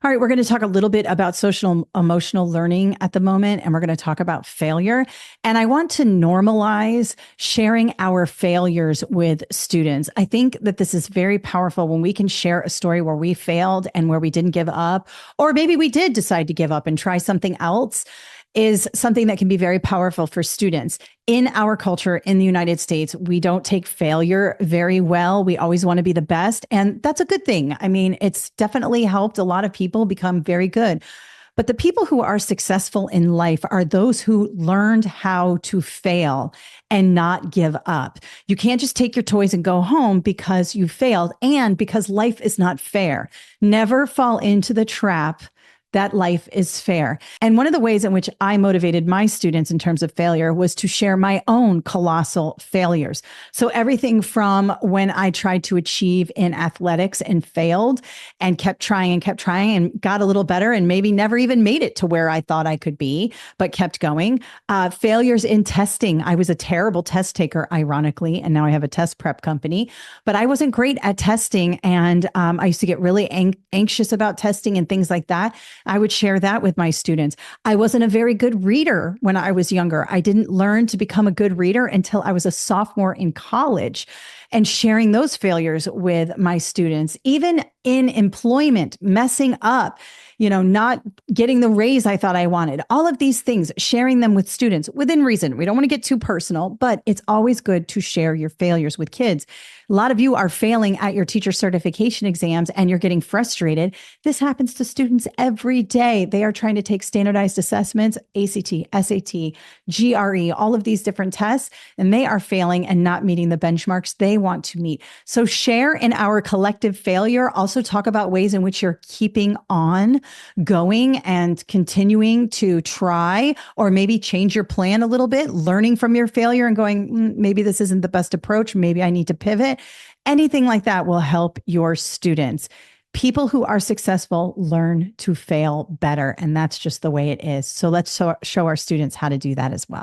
All right, we're going to talk a little bit about social emotional learning at the moment, and we're going to talk about failure. And I want to normalize sharing our failures with students. I think that this is very powerful when we can share a story where we failed and where we didn't give up, or maybe we did decide to give up and try something else, is something that can be very powerful for students. In our culture in the United States, we don't take failure very well. We always want to be the best. And that's a good thing. I mean, it's definitely helped a lot of people become very good. But the people who are successful in life are those who learned how to fail and not give up. You can't just take your toys and go home because you failed and because life is not fair. Never fall into the trap that life is fair. And one of the ways in which I motivated my students in terms of failure was to share my own colossal failures. So everything from when I tried to achieve in athletics and failed and kept trying and got a little better and maybe never even made it to where I thought I could be, but kept going. Failures in testing. I was a terrible test taker, ironically, and now I have a test prep company, but I wasn't great at testing. And I used to get really anxious about testing and things like that. I would share that with my students. I wasn't a very good reader when I was younger. I didn't learn to become a good reader until I was a sophomore in college, and sharing those failures with my students. Even in employment, messing up, not getting the raise I thought I wanted, all of these things, sharing them with students within reason. We don't want to get too personal, but it's always good to share your failures with kids. A lot of you are failing at your teacher certification exams and you're getting frustrated. This happens to students every day. They are trying to take standardized assessments, ACT, SAT, GRE, all of these different tests, and they are failing and not meeting the benchmarks they want to meet. So share in our collective failure. Also talk about ways in which you're keeping on going and continuing to try, or maybe change your plan a little bit, learning from your failure and going, maybe this isn't the best approach. Maybe I need to pivot. Anything like that will help your students. People who are successful learn to fail better, and that's just the way it is. So let's show our students how to do that as well.